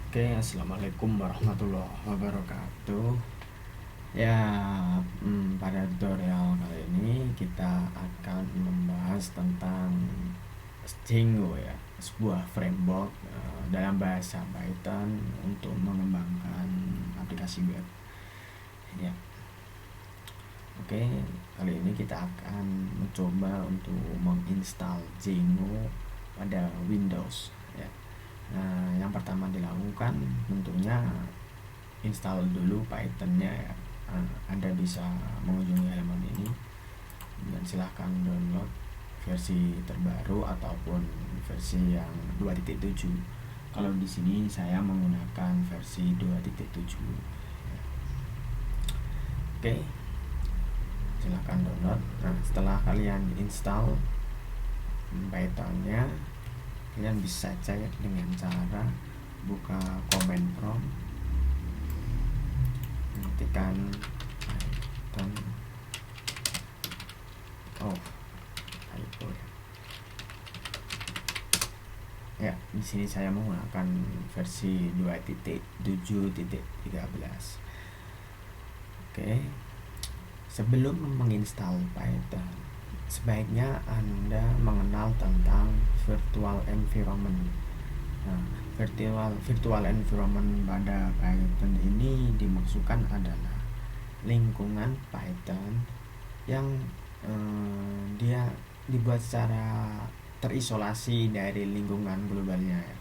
Oke, assalamualaikum warahmatullahi wabarakatuh. Ya, pada tutorial kali ini kita akan membahas tentang Django ya, sebuah framework dalam bahasa Python untuk mengembangkan aplikasi web. Ya, oke, kali ini kita akan mencoba untuk menginstal Django pada Windows. Ya. Nah, yang pertama dilakukan tentunya install dulu Pythonnya ya. Anda bisa mengunjungi halaman ini dan silahkan download versi terbaru ataupun versi yang 2.7. Kalau di sini saya menggunakan versi 2.7. Ya. Oke, silahkan download. Nah, setelah kalian install Pythonnya, kalian bisa cek dengan cara buka command prompt, ketikkan Python typo ya. Di sini saya menggunakan versi 2.7.13. Oke. Sebelum menginstal Python, sebaiknya Anda mengenal tentang virtual environment. Nah, virtual environment pada Python ini dimaksudkan adalah lingkungan Python yang dia dibuat secara terisolasi dari lingkungan globalnya ya.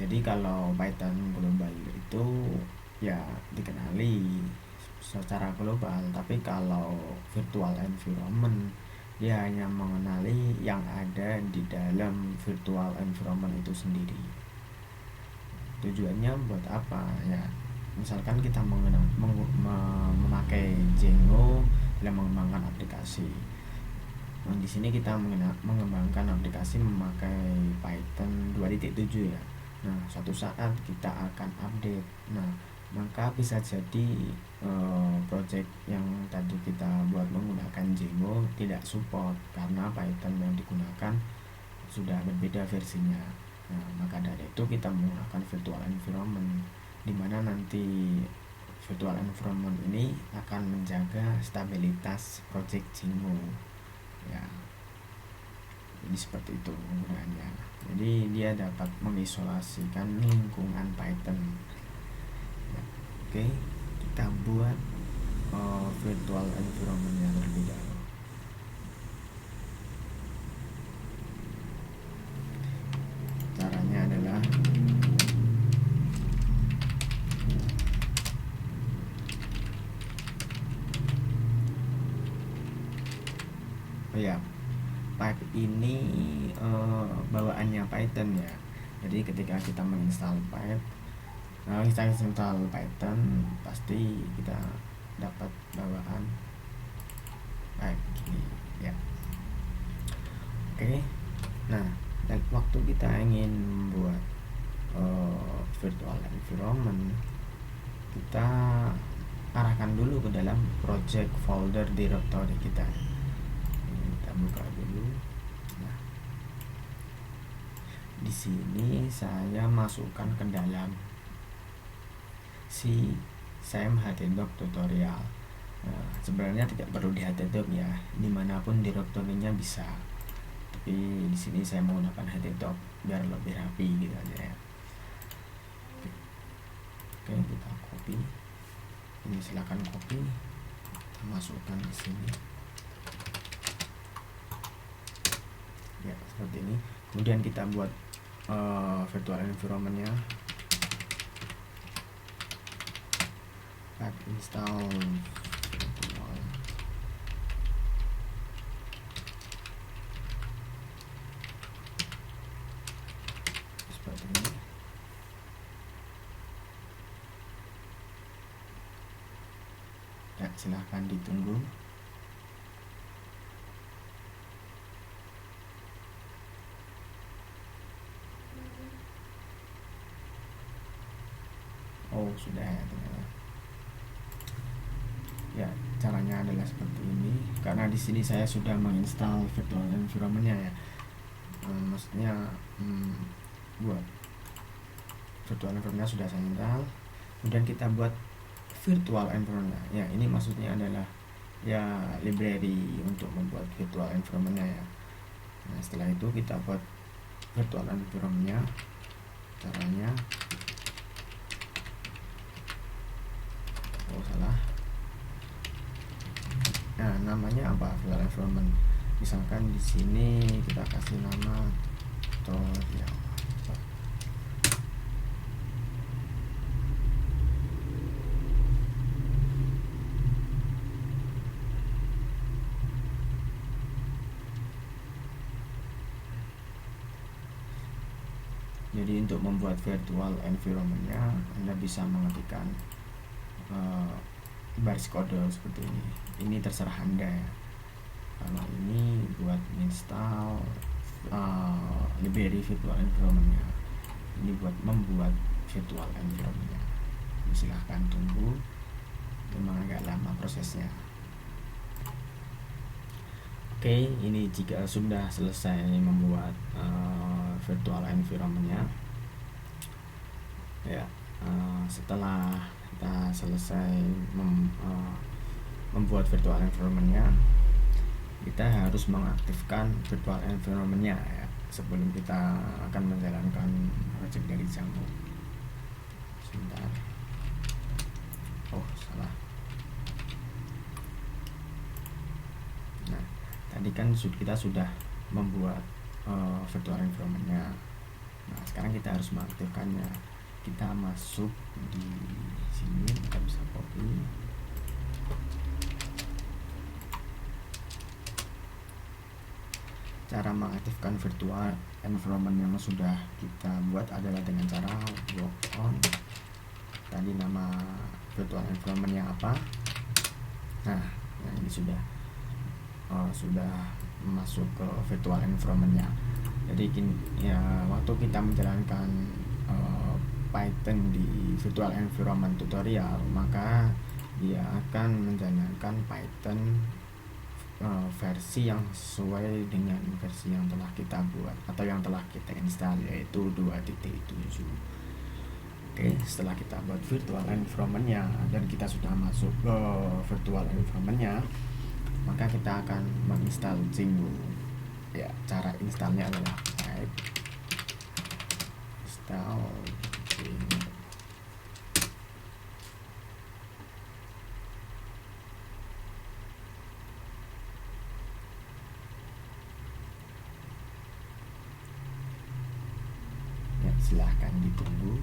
Jadi kalau Python global itu ya dikenali secara global, tapi kalau virtual environment dia hanya mengenali yang ada di dalam virtual environment itu sendiri. Tujuannya buat apa ya? Misalkan kita memakai Django dalam mengembangkan aplikasi. Nah, di sini kita mengembangkan aplikasi memakai Python 2.7 ya. Nah, suatu saat kita akan update. Nah, maka bisa jadi project yang tadi kita buat menggunakan Django tidak support karena Python yang digunakan sudah berbeda versinya. Nah, maka dari itu kita menggunakan virtual environment, di mana nanti virtual environment ini akan menjaga stabilitas project Django ya. Jadi seperti itu penggunaannya. Jadi dia dapat mengisolasikan lingkungan Python ya. Oke, kita buat virtual environment yang terlebih dahulu. Caranya adalah pipe ini bawaannya Python ya. Jadi ketika kita menginstal pipe, kita install Python, pasti kita dapat bawaan pipe ini ya. Oke. Nah, dan waktu kita ingin membuat virtual environment, kita arahkan dulu ke dalam project folder directory kita. Kita buka dulu. Nah, di sini saya masukkan ke dalam si htdoc tutorial. Nah, sebenarnya tidak perlu di htdoc ya, dimanapun direktorinya bisa. Tapi di sini saya menggunakan htdoc biar lebih rapi gitu aja ya. Oke, kita copy. Ini silakan copy, kita masukkan di sini. Ya, seperti ini. Kemudian kita buat virtual environment-nya. Install virtual. Seperti ini. Ya, silahkan ditunggu. Oh, sudah ya ternyata. Ya, caranya adalah seperti ini. Karena di sini saya sudah menginstal virtual environment-nya ya. Maksudnya buat virtual environment sudah saya install. Kemudian kita buat virtual environment. Ya, ini maksudnya adalah ya library untuk membuat virtual environment ya. Nah, setelah itu kita buat virtual environment-nya. Caranya, salah. Nah, namanya apa virtual environment? Misalkan di sini kita kasih nama tutorial. Jadi untuk membuat virtual environment-nya Anda bisa mengetikkan baris kode seperti ini. Ini terserah Anda ya. Kalau ini buat install library virtual environment-nya. Ini buat membuat virtual environment-nya. Silahkan tunggu, memang agak lama prosesnya. Oke, ini jika sudah selesai membuat virtual environment-nya ya. Setelah kita selesai membuat virtual environment-nya, kita harus mengaktifkan virtual environment-nya ya, sebelum kita akan menjalankan project dari Django. Sebentar. Salah. Nah, tadi kan kita sudah membuat virtual environment-nya. Nah, sekarang kita harus mengaktifkannya. Kita masuk di sini, kita bisa copy. Cara mengaktifkan virtual environment yang sudah kita buat adalah dengan cara work on. Tadi nama virtual environment-nya apa? Nah, ini sudah masuk ke virtual environment-nya. Jadi ya, waktu kita menjalankan Python di virtual environment tutorial, maka dia akan menjalankan Python versi yang sesuai dengan versi yang telah kita buat atau yang telah kita install, yaitu 2.7. Oke, setelah kita buat virtual environment-nya dan kita sudah masuk ke virtual environment-nya, maka kita akan menginstal Django. Ya, cara installnya adalah type install Django. Ya, silahkan ditunggu.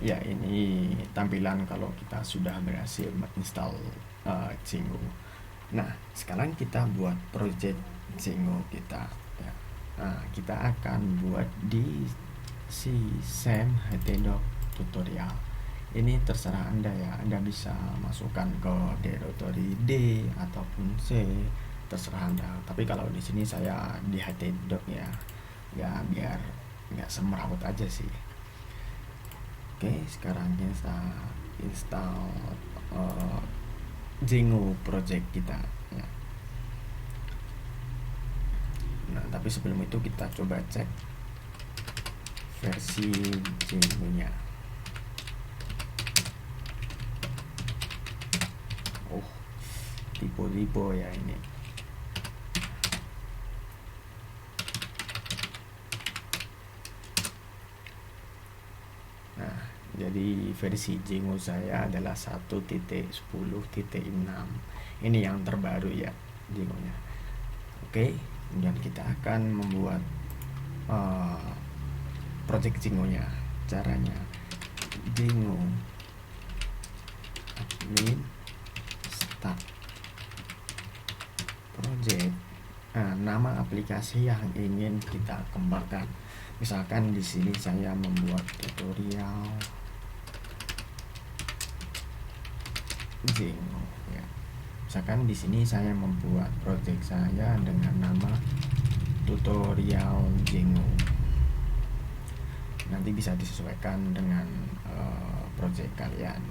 Ya, ini tampilan kalau kita sudah berhasil menginstal Django. Nah, sekarang kita buat project Django kita ya. Nah, kita akan buat di si sam.ht tutorial. Ini terserah Anda ya. Anda bisa masukkan ke directory D ataupun C, terserah Anda. Tapi kalau di sini saya di ht.doc ya. Ya, biar nggak semrawut aja sih. Oke, sekarang kita install Django project kita ya. Nah, tapi sebelum itu kita coba cek versi Django-nya. Tipe-tipe ya ini. Nah, jadi versi Django saya adalah 1.10.6. Ini yang terbaru ya Django-nya. Oke, kemudian kita akan membuat project Django-nya. Caranya Django admin start project. Nah, nama aplikasi yang ingin kita kembangkan. Misalkan di sini saya membuat tutorial Django ya. Misalkan di sini saya membuat project saya dengan nama tutorial Django. Nanti bisa disesuaikan dengan project kalian.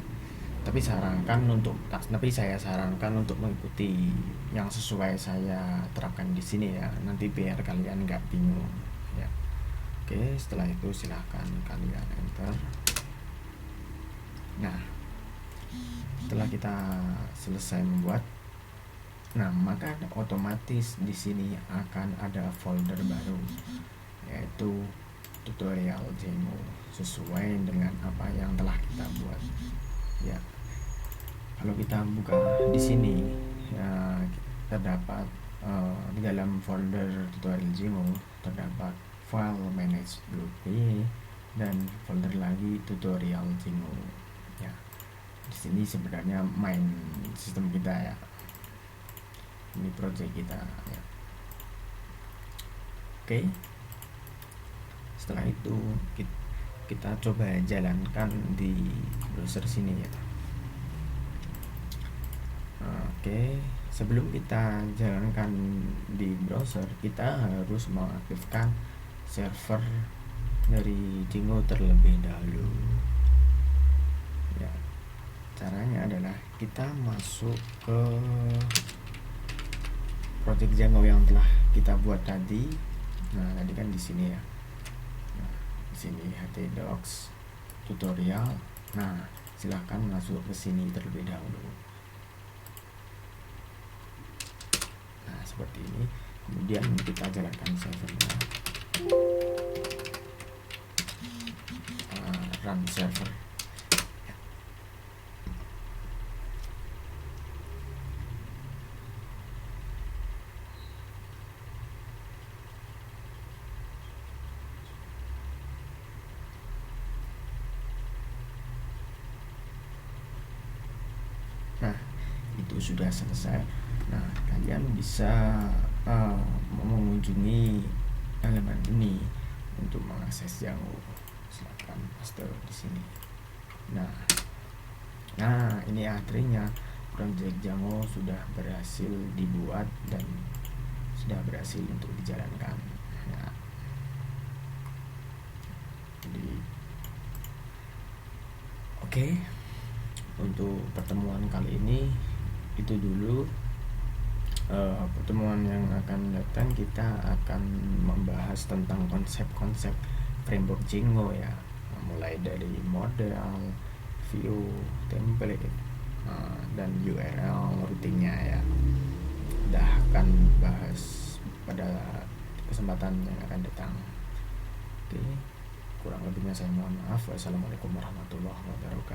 Tapi saya sarankan untuk mengikuti yang sesuai saya terapkan di sini ya, nanti biar kalian nggak bingung ya. Oke, setelah itu silahkan kalian enter. Nah, setelah kita selesai membuat, nah maka otomatis di sini akan ada folder baru, yaitu tutorial Django sesuai dengan apa yang telah kita buat ya. Kalau kita buka di sini ya, terdapat di dalam folder tutorial Django terdapat file manage.py dan folder lagi tutorial Django ya. Di sini sebenarnya main sistem kita ya, ini project kita ya. Oke, setelah itu kita coba jalankan di browser sini ya. Oke, sebelum kita jalankan di browser, kita harus mengaktifkan server dari Django terlebih dahulu ya. Caranya adalah kita masuk ke project Django yang telah kita buat tadi. Nah, tadi kan di sini ya. Nah, di sini htdocs tutorial. Nah, silahkan masuk ke sini terlebih dahulu. Nah, seperti ini. Kemudian kita jalankan servernya. Run server. Nah, itu sudah selesai. Nah, kalian bisa mengunjungi elemen ini untuk mengakses Django. Silakan paste di sini. Nah, ini artinya project Django sudah berhasil dibuat dan sudah berhasil untuk dijalankan. Ya. Jadi, oke. Untuk pertemuan kali ini itu dulu. Pertemuan yang akan datang kita akan membahas tentang konsep-konsep framework Django ya, mulai dari model, view, template, dan URL routingnya ya. Udah akan bahas pada kesempatan yang akan datang. Oke, kurang lebihnya saya mohon maaf. Wassalamualaikum warahmatullahi wabarakatuh.